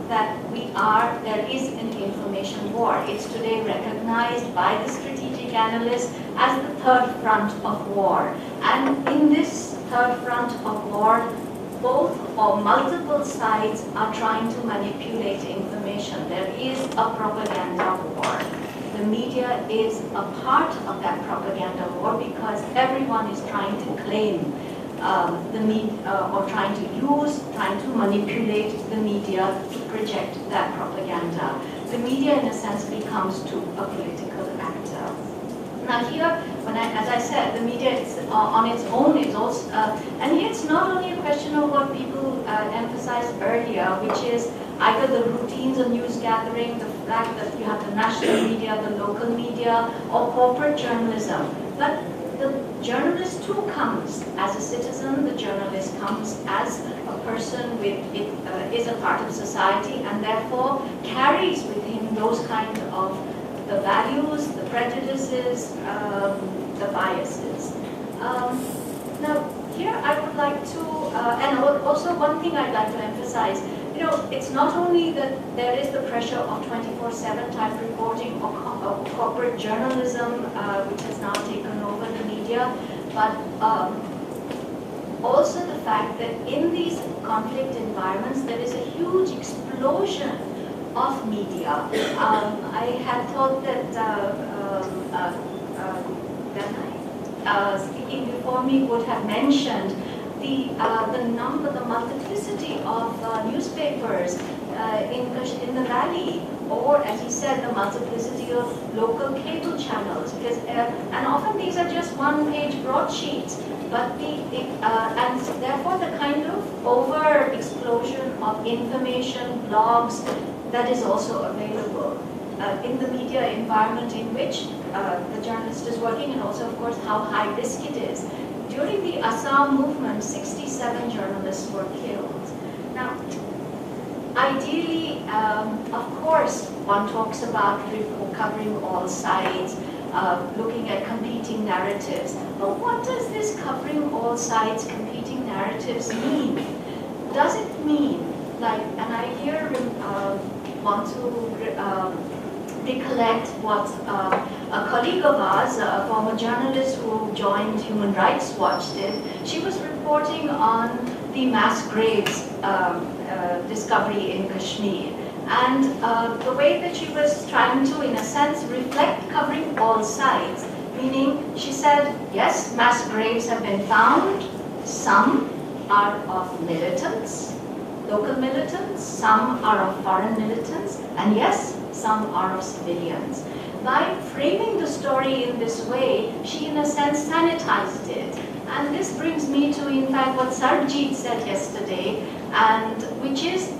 that there is an information war. It's today recognized by the strategic analysts as the third front of war. And in this third front of war, both or multiple sides are trying to manipulate information. There is a propaganda war. The media is a part of that propaganda war because everyone is trying to claim the media or trying to manipulate the media to project that propaganda. The media, in a sense, becomes to a political actor. Now here, as I said, the media is, on its own is also, and here it's not only a question of what people emphasized earlier, which is either the routines of news gathering, the fact that you have the national media, the local media, or corporate journalism. But the journalist too comes as a citizen, the journalist comes as a person is a part of society and therefore carries with him those kind of the values, the prejudices, the biases. Now here I would like to, and also one thing I'd like to emphasize, it's not only that there is the pressure of 24/7 type reporting or corporate journalism, which has now taken over the media, but also the fact that in these conflict environments, there is a huge explosion of media. I had thought that speaking before me would have mentioned the multiplicity of newspapers in the valley, or as he said, the multiplicity of local cable channels. Because and often these are just one-page broadsheets, but and therefore the kind of over-explosion of information, blogs, that is also available in the media environment in which the journalist is working, and also, of course, how high risk it is. During the Assam movement, 67 journalists were killed. Now, ideally, of course, one talks about covering all sides, looking at competing narratives. But what does this covering all sides, competing narratives mean? Does it mean, and I here want to recollect what a colleague of ours, a former journalist who joined Human Rights Watch did. She was reporting on the mass graves discovery in Kashmir. And the way that she was trying to, in a sense, reflect covering all sides, meaning she said, yes, mass graves have been found. Some are of militants, local militants, some are of foreign militants, and yes, some are of civilians. By framing the story in this way, she in a sense sanitized it. And this brings me to, in fact, what Sarjeet said yesterday, and which is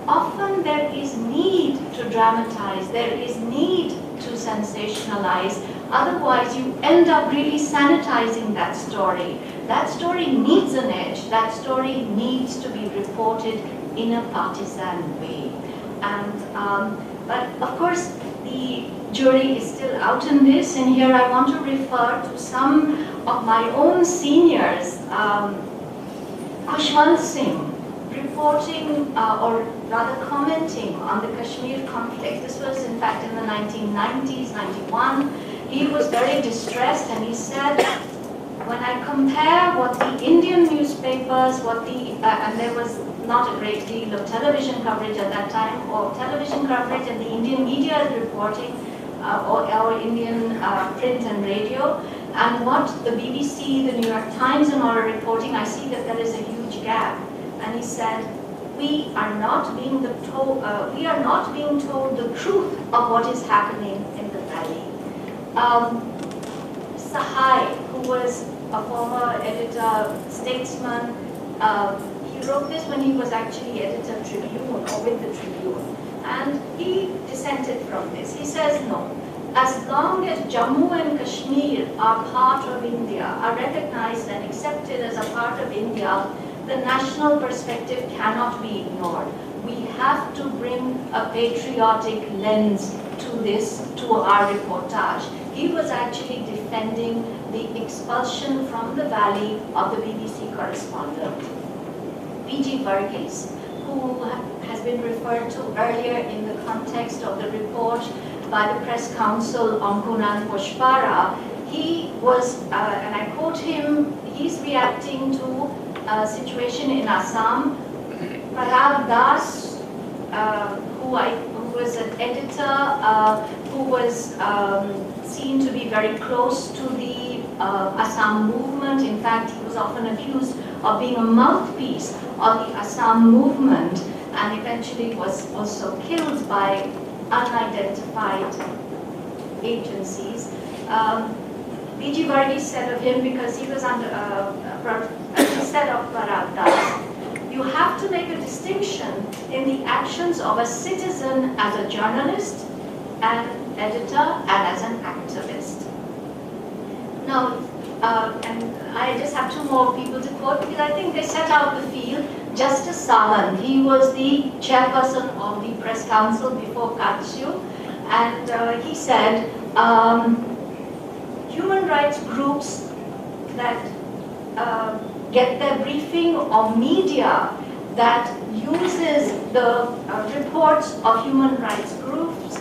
often there is need to dramatize, there is need to sensationalize, otherwise you end up really sanitizing that story. That story needs an edge, that story needs to be reported in a partisan way. And but of course, the jury is still out in this, and here I want to refer to some of my own seniors. Kushwant Singh, reporting, or rather commenting on the Kashmir conflict. This was in fact in the 1990s, 91. He was very distressed and he said, when I compare what the Indian newspapers, and there was not a great deal of television coverage at that time, or television coverage and the Indian media is reporting, or Indian print and radio, and what the BBC, the New York Times and all are reporting, I see that there is a huge gap. And he said, we are not being told the truth of what is happening in the valley. Sahai, who was a former editor, statesman, he wrote this when he was actually editor Tribune, or with the Tribune, and he dissented from this. He says, no, as long as Jammu and Kashmir are part of India, are recognized and accepted as a part of India, the national perspective cannot be ignored. We have to bring a patriotic lens to this, to our reportage. He was actually defending the expulsion from the valley of the BBC correspondent, P.G. Varghese, who who has been referred to earlier in the context of the report by the Press Council on Kunan Pushpara, he was, and I quote him, he's reacting to a situation in Assam. Parag Das, who was an editor, who was seen to be very close to the Assam movement. In fact, he was often accused of being a mouthpiece of the Assam movement, and eventually was also killed by unidentified agencies. B.G. Varghese said of him, because he was under, he said of Parag Das, you have to make a distinction in the actions of a citizen as a journalist, an editor, and as an activist. Now, and I just have two more people to quote because I think they set out the field. Justice Sawant, he was the chairperson of the Press Council before Katsu, and he said, human rights groups that get their briefing of media that uses the reports of human rights groups,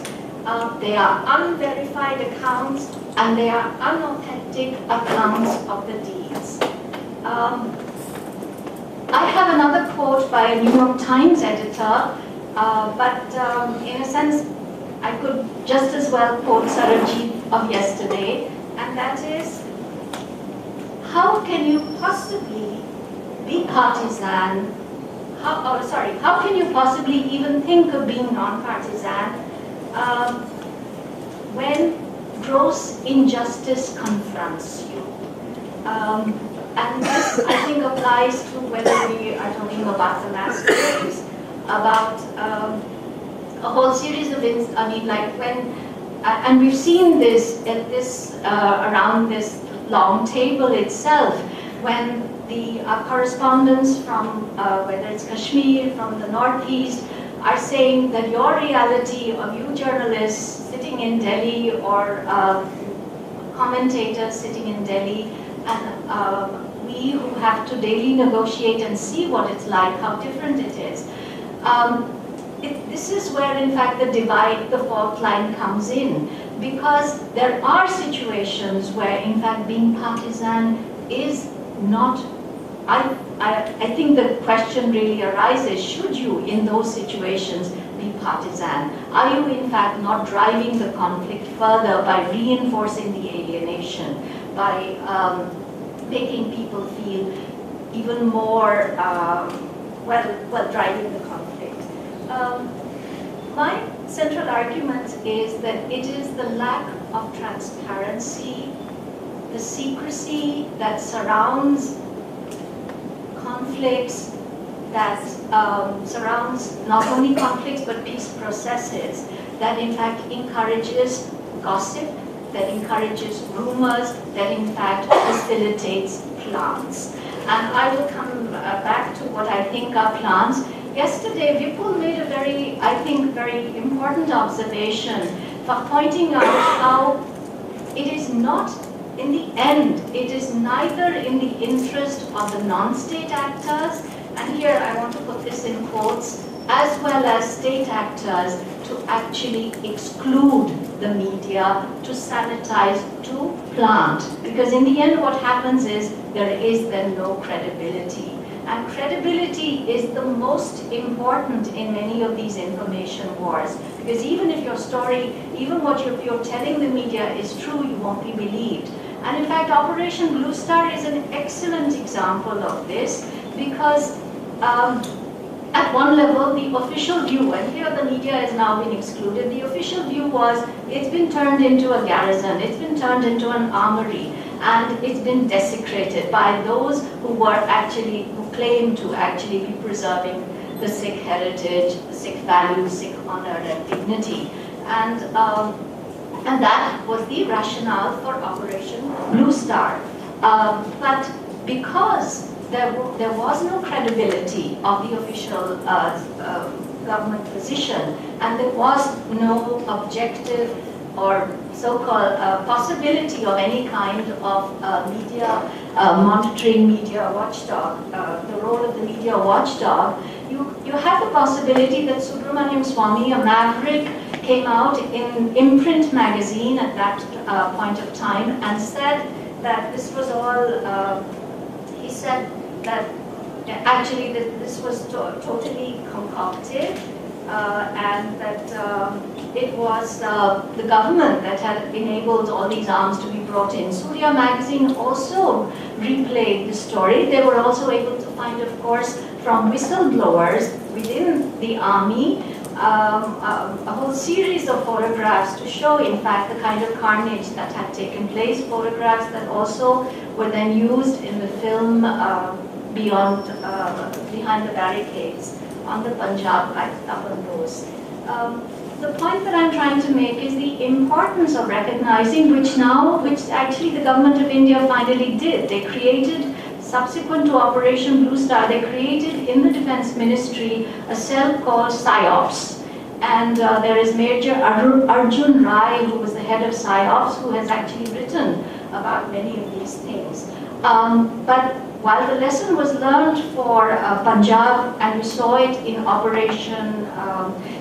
they are unverified accounts and they are unauthentic accounts of the deeds. I have another quote by a New York Times editor, but in a sense I could just as well quote Sarojit of yesterday, and that is, how can you possibly be partisan, how can you possibly even think of being non-partisan when gross injustice confronts you? And this, I think, applies to whether we are talking about the mass graves, about a whole series of, like when, and we've seen this at this around this long table itself, when the correspondents from whether it's Kashmir, from the Northeast, are saying that your reality of you journalists sitting in Delhi or commentators sitting in Delhi, and we who have to daily negotiate and see what it's like, how different it is. This is where, in fact, the divide, the fault line comes in, because there are situations where, in fact, being partisan is not, I think the question really arises, should you, in those situations, be partisan? Are you, in fact, not driving the conflict further by reinforcing the alienation, by making people feel even more, well, driving the conflict? My central argument is that it is the lack of transparency, the secrecy that surrounds conflicts, that surrounds not only conflicts but peace processes, that in fact encourages gossip, that encourages rumors, that in fact facilitates plans. And I will come back to what I think are plans. Yesterday, Vipul made a very, I think, very important observation for pointing out how it is not, in the end, it is neither in the interest of the non-state actors, and here I want to put this in quotes, as well as state actors, to actually exclude the media, to sanitize, to plant. Because in the end, what happens is there is then no credibility. And credibility is the most important in many of these information wars. Because even if your story, even what you're telling the media is true, you won't be believed. And in fact, Operation Blue Star is an excellent example of this, because at one level, the official view, and here the media has now been excluded, the official view was it's been turned into a garrison, it's been turned into an armory, and it's been desecrated by those who were actually, who claim to actually be preserving the Sikh heritage, the Sikh values, Sikh honor and dignity. And that was the rationale for Operation Blue Star. But because there was no credibility of the official government position, and there was no objective or so-called possibility of any kind of media monitoring, media watchdog, the role of the media watchdog, you had the possibility that Subramaniam Swamy, a maverick, came out in Imprint magazine at that point of time and said that this was all, he said that actually this was totally concocted and that it was the government that had enabled all these arms to be brought in. Surya magazine also replayed the story. They were also able to find, of course, from whistleblowers within the army, a whole series of photographs to show, in fact, the kind of carnage that had taken place, photographs that also were then used in the film Behind the Barricades on the Punjab at Tapan Rose. The point that I'm trying to make is the importance of recognizing, which actually the government of India finally did. They created, subsequent to Operation Blue Star, they created in the Defense Ministry a cell called PSYOPS. And there is Major Arjun Rai, who was the head of PSYOPS, who has actually written about many of these things. But while the lesson was learned for Punjab, and we saw it in Operation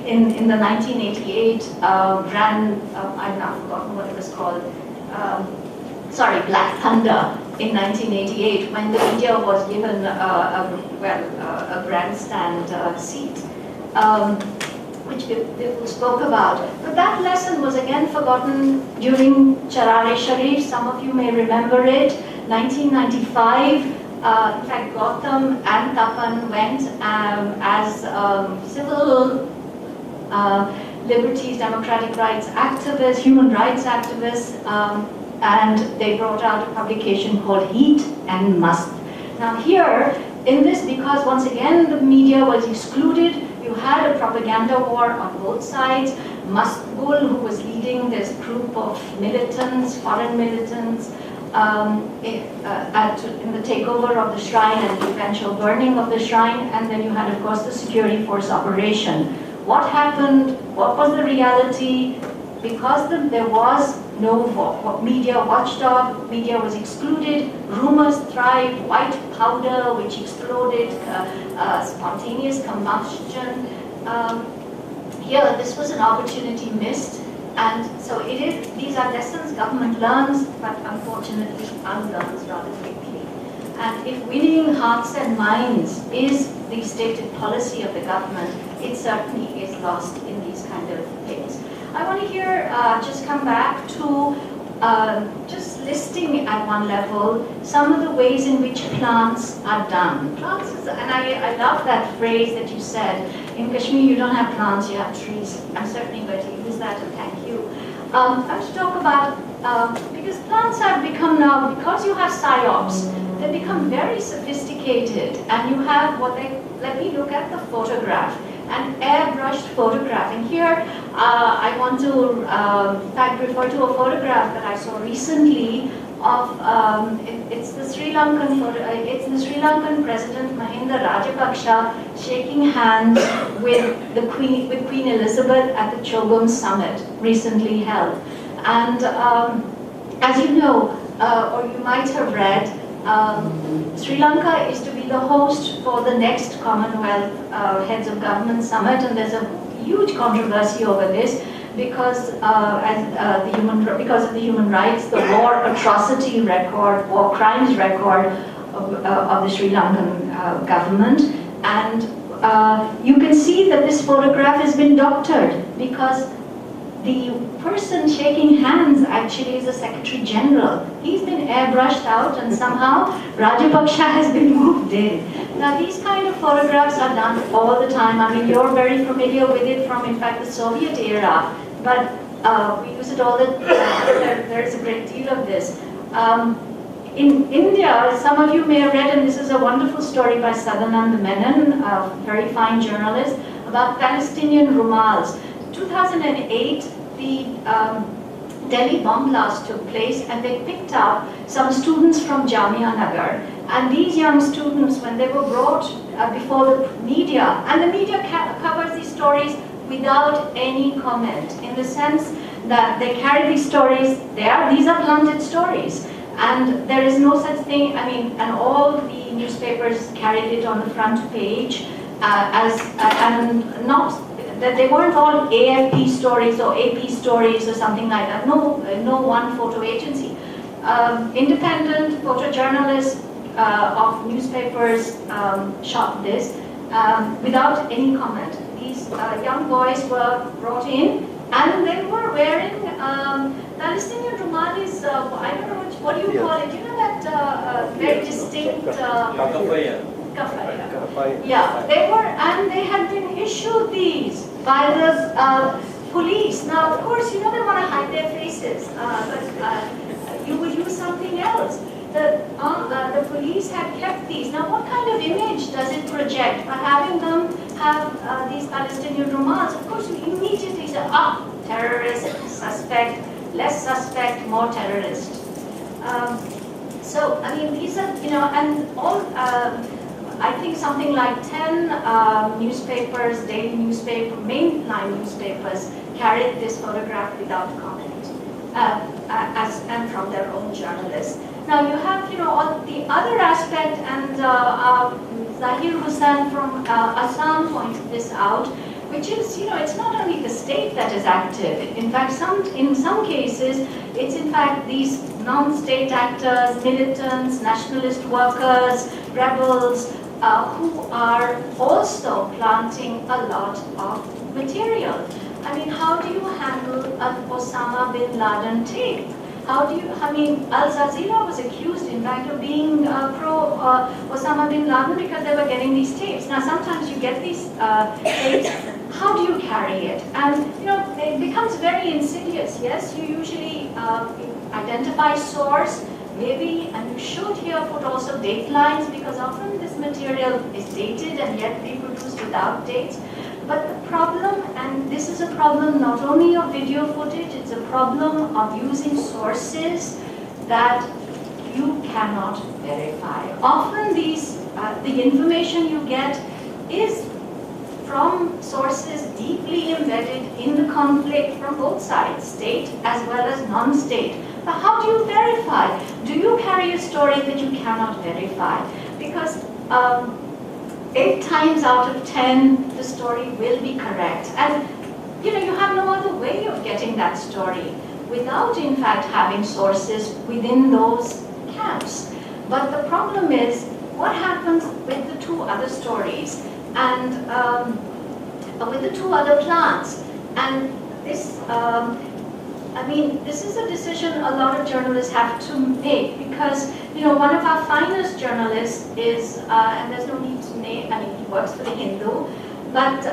in the 1988 I've now forgotten what it was called, Black Thunder in 1988, when the media was given a grandstand seat, which people spoke about. But that lesson was again forgotten during Charare-Sharif. Some of you may remember it. 1995, in fact, Gautam and Tapan went as civil liberties, democratic rights activists, human rights activists, and they brought out a publication called Heat and Must. Now here, in this, because once again the media was excluded, you had a propaganda war on both sides. Mustgul, who was leading this group of militants, foreign militants, in the takeover of the shrine and the eventual burning of the shrine, and then you had, of course, the security force operation. What happened? What was the reality? Because there was no media watchdog, media was excluded, rumors thrived, white powder which exploded, spontaneous combustion. Here, this was an opportunity missed. And so these are lessons government learns, but unfortunately unlearns rather quickly. And if winning hearts and minds is the stated policy of the government, it certainly is lost in these kind of things. I want to here just come back to just listing at one level some of the ways in which plants are done. Plants is, and I love that phrase that you said, in Kashmir you don't have plants, you have trees. I'm certainly going to use that, and thank you. I want to talk about, because plants have become now, because you have PSYOPs, they become very sophisticated, and you have let me look at the photograph, an airbrushed photograph. And here I want to in fact refer to a photograph that I saw recently of it's the Sri Lankan President Mahinda Rajapaksa shaking hands with Queen Elizabeth at the Chogum summit recently held. And as you know, or you might have read, Sri Lanka is to be the host for the next Commonwealth Heads of Government Summit, and there's a huge controversy over this because because of the human rights, the war atrocity record, war crimes record of the Sri Lankan government. And you can see that this photograph has been doctored because the person shaking hands actually is the Secretary General. He's been airbrushed out and somehow Rajapaksa has been moved in. Now these kind of photographs are done all the time. I mean, you're very familiar with it from, in fact, the Soviet era, but we use it all the time. There's a great deal of this. In India, some of you may have read, and this is a wonderful story by Sadanand Menon, a very fine journalist, about Palestinian rumals. 2008, the Delhi bomb blast took place, and they picked up some students from Jamia Nagar. And these young students, when they were brought before the media, and the media covers these stories without any comment, in the sense that they carry these stories, these are planted stories. And there is no such thing, I mean, and all the newspapers carried it on the front page. and not that they weren't all AFP stories or AP stories or something like that. No, no one photo agency. Independent photojournalists of newspapers shot this without any comment. These young boys were brought in, and they were wearing Palestinian Rumalis. I don't know what do you call it. You know that very distinct. Yeah, they were, and they had been issued these by the police. Now, of course, you know they want to hide their faces, but you would use something else. The police had kept these. Now, what kind of image does it project by having them have these Palestinian Rumals? Of course, you immediately say, terrorist, suspect, less suspect, more terrorist. So, I mean, these are, you know, and all, I think something like 10 newspapers, daily newspaper, mainline newspapers carried this photograph without comment, and from their own journalists. Now you have, you know, all the other aspect, and Zahir Hussain from Assam pointed this out, which is, you know, it's not only the state that is active. In fact, in some cases, it's in fact these non-state actors, militants, nationalist workers, rebels, who are also planting a lot of material. I mean, how do you handle an Osama bin Laden tape? How do you, I mean, Al Jazeera was accused, in fact, of being pro-Osama bin Laden because they were getting these tapes. Now, sometimes you get these tapes, how do you carry it? And, you know, it becomes very insidious, yes? You usually identify source, maybe, and you should here put also date lines, because often this material is dated and yet reproduced without dates. But the problem, and this is a problem not only of video footage, it's a problem of using sources that you cannot verify. Often these, the information you get is from sources deeply embedded in the conflict from both sides, state as well as non-state. But how do you verify? Do you carry a story that you cannot verify? Because 8 times out of 10, the story will be correct. And, you know, you have no other way of getting that story without, in fact, having sources within those camps. But the problem is, what happens with the 2 other stories and with the 2 other plants? And this, I mean, this is a decision a lot of journalists have to make, because, you know, one of our finest journalists is, and there's no need to name, I mean, he works for the Hindu, but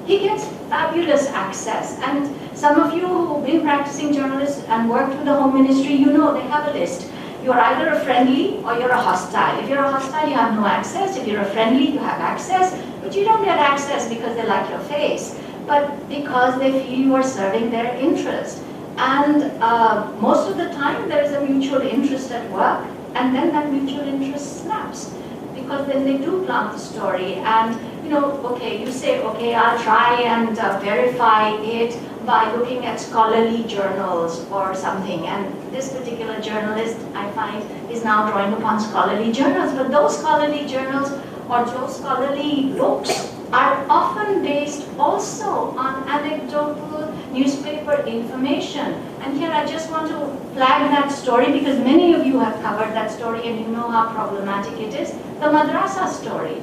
he gets fabulous access. And some of you who've been practicing journalists and worked with the Home Ministry, you know they have a list. You're either a friendly or you're a hostile. If you're a hostile, you have no access. If you're a friendly, you have access, but you don't get access because they like your face, but because they feel you are serving their interest. And most of the time, there is a mutual interest at work, and then that mutual interest snaps, because then they do plant the story. And, you know, okay, you say, okay, I'll try and verify it by looking at scholarly journals or something. And this particular journalist, I find, is now drawing upon scholarly journals. But those scholarly journals or those scholarly books are often based also on anecdotal newspaper information. And here I just want to flag that story, because many of you have covered that story and you know how problematic it is. The madrasa story.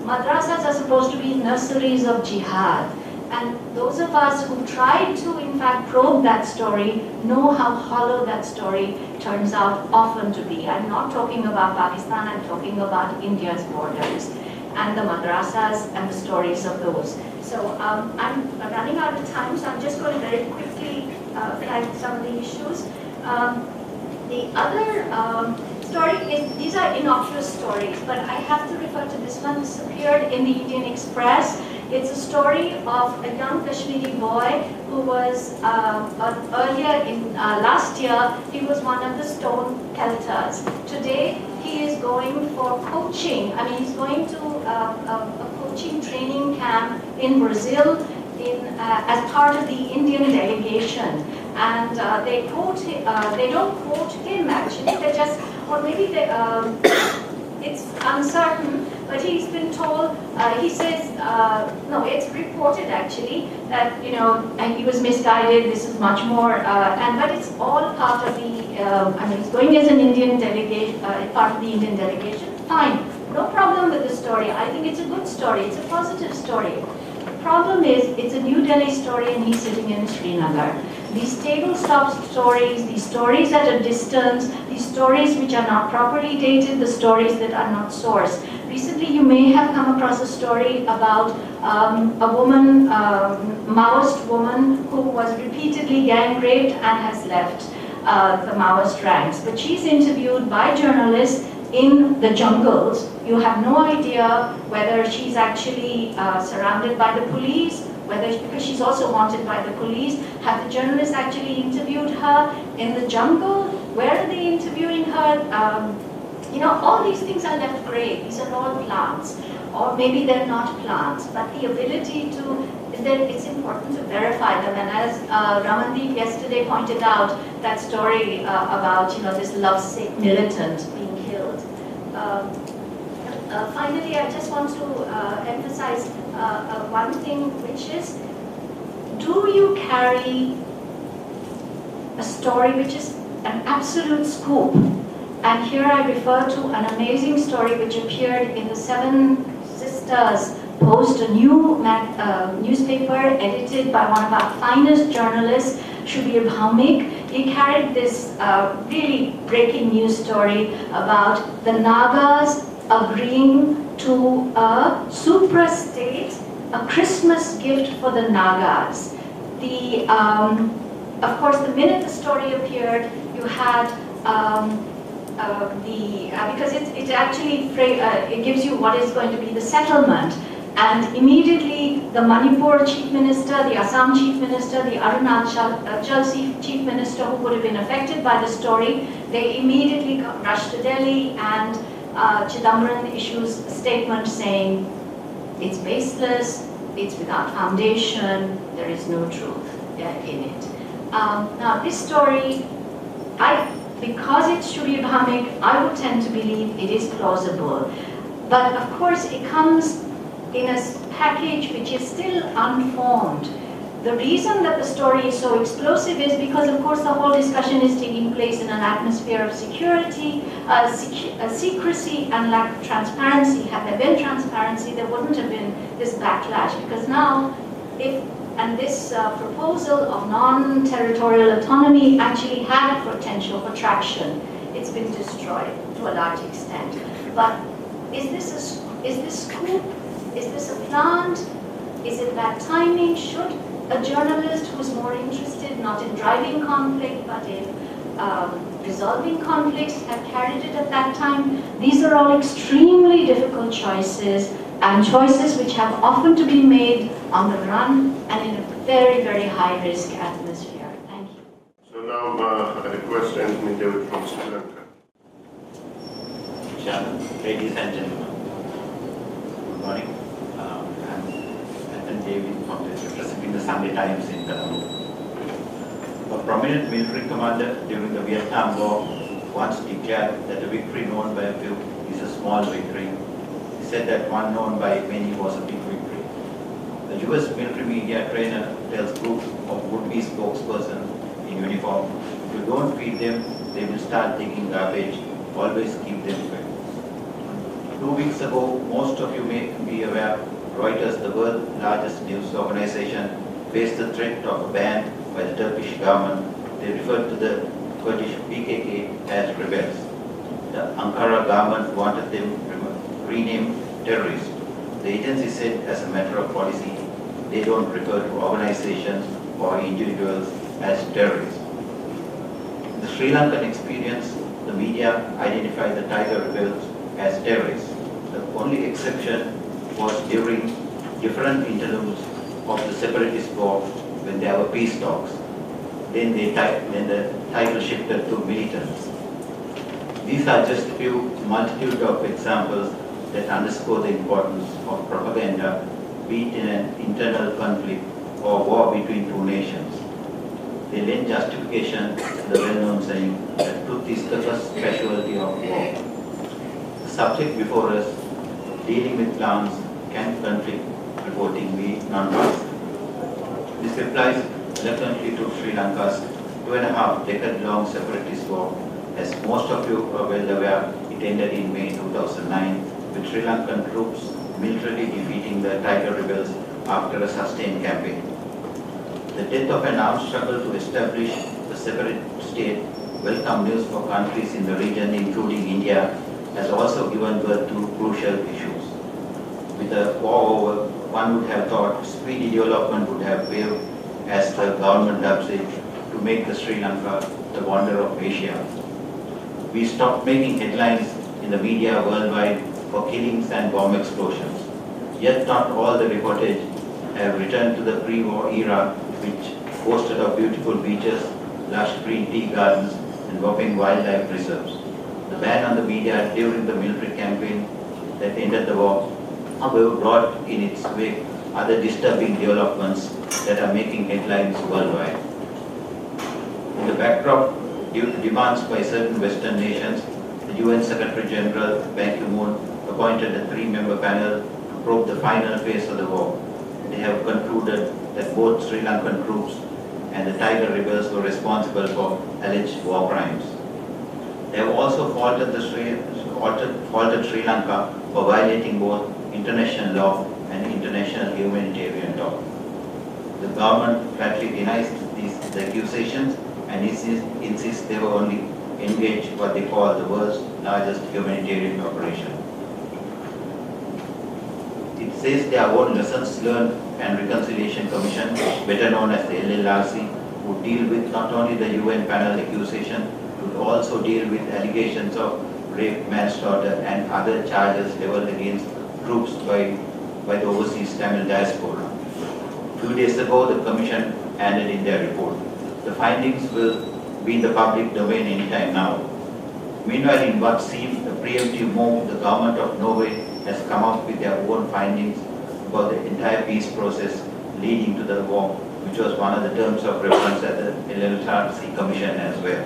Madrasas are supposed to be nurseries of jihad. And those of us who tried to, in fact, probe that story know how hollow that story turns out often to be. I'm not talking about Pakistan, I'm talking about India's borders and the madrasas and the stories of those. So I'm running out of time, so I'm just going to very quickly flag some of the issues. The other story is, these are innocuous stories, but I have to refer to this one. This appeared in the Indian Express. It's a story of a young Kashmiri boy who was, earlier in last year, he was one of the stone pelters. Today, he is going for coaching. I mean, he's going to a coaching training camp in Brazil as part of the Indian delegation. And they quote him, they don't quote him actually, they just, or maybe they, it's uncertain, but but he's been told, he says, no, it's reported actually that, and he was misguided, this is much more, but it's all part of the, he's going as an Indian delegation, part of the Indian delegation, fine, no problem with the story. I think it's a good story, it's a positive story. The problem is, it's a New Delhi story and he's sitting in Srinagar. These table-stop stories, these stories at a distance, these stories which are not properly dated, the stories that are not sourced. Recently, you may have come across a story about a woman, Maoist woman, who was repeatedly gang raped and has left the Maoist ranks. But she's interviewed by journalists in the jungles. You have no idea whether she's actually surrounded by the police, because she's also wanted by the police. Have the journalists actually interviewed her in the jungle? Where are they interviewing her? All these things are left gray. These are all plants. Or maybe they're not plants, but the ability to, it's important to verify them. And as Ramandeep yesterday pointed out, that story about, this lovesick militant being killed. Finally, I just want to emphasize one thing, which is, do you carry a story which is an absolute scoop? And here I refer to an amazing story which appeared in the Seven Sisters Post, a new newspaper edited by one of our finest journalists, Shubir Bhaumik. He carried this really breaking news story about the Nagas agreeing to a supra-state, a Christmas gift for the Nagas. Of course, the minute the story appeared, you had because it actually it gives you what is going to be the settlement. And immediately the Manipur chief minister, the Assam chief minister, the Arunachal chief minister, who would have been affected by the story, they immediately rushed to Delhi, and Chidambaran issues a statement saying it's baseless, it's without foundation, there is no truth in it. Now this story, because it's Shubir Bhaumik, I would tend to believe it is plausible. But of course it comes in a package which is still unformed. The reason that the story is so explosive is because, of course, the whole discussion is taking place in an atmosphere of security, secrecy, and lack of transparency. Had there been transparency, there wouldn't have been this backlash. Because now, this proposal of non-territorial autonomy actually had a potential for traction. It's been destroyed to a large extent. But is this scoop? Is this a plant? Is it bad timing? Should a journalist who's more interested not in driving conflict but in resolving conflicts have carried it at that time? These are all extremely difficult choices, and choices which have often to be made on the run and in a very, very high-risk atmosphere. Thank you. So now I request Anthony David from Sri Lanka. Chairman, ladies and gentlemen, good morning. I'm Anthony David, representing the Sunday Times in Colombo. A prominent military commander during the Vietnam War once declared that a victory known by a few is a small victory. He said that one known by many was a big victory. The US military media trainer tells group of would-be spokespersons in uniform, if you don't feed them, they will start taking garbage. Always keep them fed. 2 weeks ago, most of you may be aware, Reuters, the world's largest news organization, faced the threat of a ban by the Turkish government. They referred to the Kurdish PKK as rebels. The Ankara government wanted them renamed terrorists. The agency said, as a matter of policy, they don't refer to organizations or individuals as terrorists. In the Sri Lankan experience, the media identified the Tiger rebels as terrorists. The only exception was during different interludes of the separatist war when there were peace talks. Then the title shifted to militants. These are just a few multitude of examples that underscore the importance of propaganda, be it in an internal conflict or war between two nations. They lend justification to the well-known saying that truth is the first casualty of war. The subject before us dealing with plans can conflict reporting be non-partisan? This replies reluctantly to Sri Lanka's 2.5-decade-long separatist war. As most of you are well aware, it ended in May 2009 with Sri Lankan troops militarily defeating the Tiger rebels after a sustained campaign. The death of an armed struggle to establish a separate state, welcome news for countries in the region including India, has also given birth to crucial issues. With the war over, one would have thought speedy development would have waved, as the government dubs it, to make the Sri Lanka the wonder of Asia. We stopped making headlines in the media worldwide for killings and bomb explosions. Yet not all the reportage have returned to the pre-war era, which boasted of beautiful beaches, lush green tea gardens, and whopping wildlife reserves. The ban on the media during the military campaign that ended the war, however, brought in its wake other disturbing developments that are making headlines worldwide. In the backdrop, due to demands by certain Western nations, the UN Secretary General Ban Ki-moon appointed a 3-member panel to probe the final phase of the war. They have concluded that both Sri Lankan troops and the Tiger rebels were responsible for alleged war crimes. They have also faulted Sri Lanka for violating both international law and international humanitarian law. The government flatly denies these accusations and insists they were only engaged in what they call the world's largest humanitarian operation. It says their own Lessons Learned and Reconciliation Commission, better known as the LLRC, would deal with not only the UN panel accusation, would also deal with allegations of rape, manslaughter, and other charges leveled against troops by the overseas Tamil diaspora. A few days ago, the Commission handed in their report. The findings will be in the public domain anytime now. Meanwhile, in what seems a preemptive move, the government of Norway has come up with their own findings about the entire peace process leading to the war, which was one of the terms of reference at the LLRC Commission as well.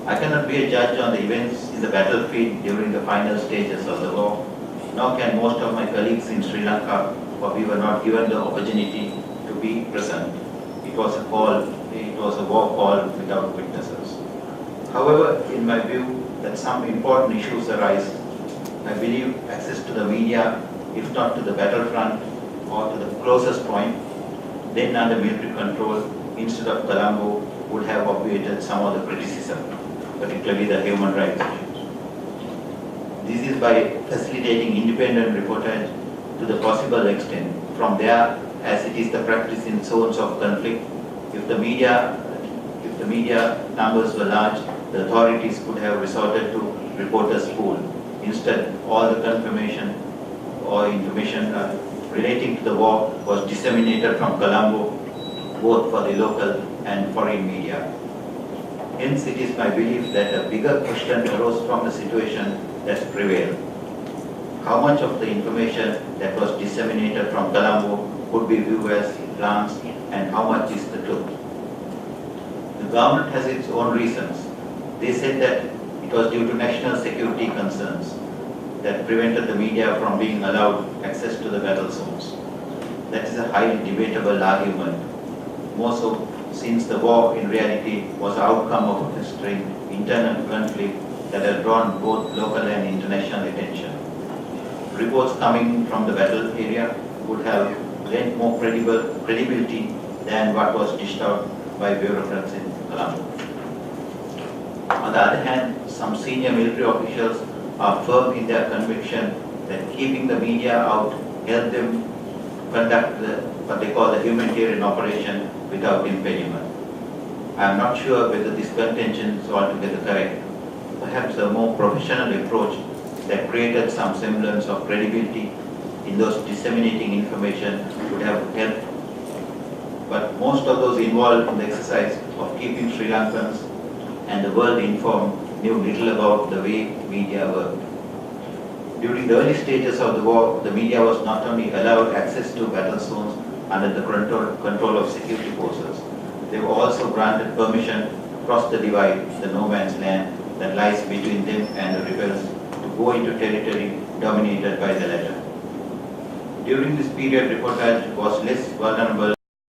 I cannot be a judge on the events in the battlefield during the final stages of the war, nor can most of my colleagues in Sri Lanka, for we were not given the opportunity to be present. It was a war call without witnesses. However, in my view, that some important issues arise, I believe access to the media, if not to the battlefront or to the closest point, then under military control, instead of Colombo, would have obviated some of the criticism, particularly the human rights issues. This is by facilitating independent reportage to the possible extent. From there, as it is the practice in zones of conflict, if the media numbers were large, the authorities could have resorted to reporters' pool. Instead, all the confirmation or information relating to the war was disseminated from Colombo, both for the local and foreign media. Hence, it is my belief that a bigger question arose from the situation that prevailed. How much of the information that was disseminated from Colombo could be viewed as plans, and how much is the truth? The government has its own reasons. They said that it was due to national security concerns that prevented the media from being allowed access to the battle zones. That is a highly debatable argument, more so since the war in reality was the outcome of a history, internal conflict that had drawn both local and international attention. Reports coming from the battle area would have lent more credibility than what was dished out by bureaucrats in Colombo. On the other hand, some senior military officials are firm in their conviction that keeping the media out helped them conduct what they call the humanitarian operation without impediment. I am not sure whether this contention is altogether correct. Perhaps a more professional approach that created some semblance of credibility in those disseminating information would have helped. But most of those involved in the exercise of keeping Sri Lankans and the world informed knew little about the way media worked. During the early stages of the war, the media was not only allowed access to battle zones under the control of security forces, they were also granted permission to cross the divide, the no man's land that lies between them and the rebels, to go into territory dominated by the latter. During this period, reportage was less vulnerable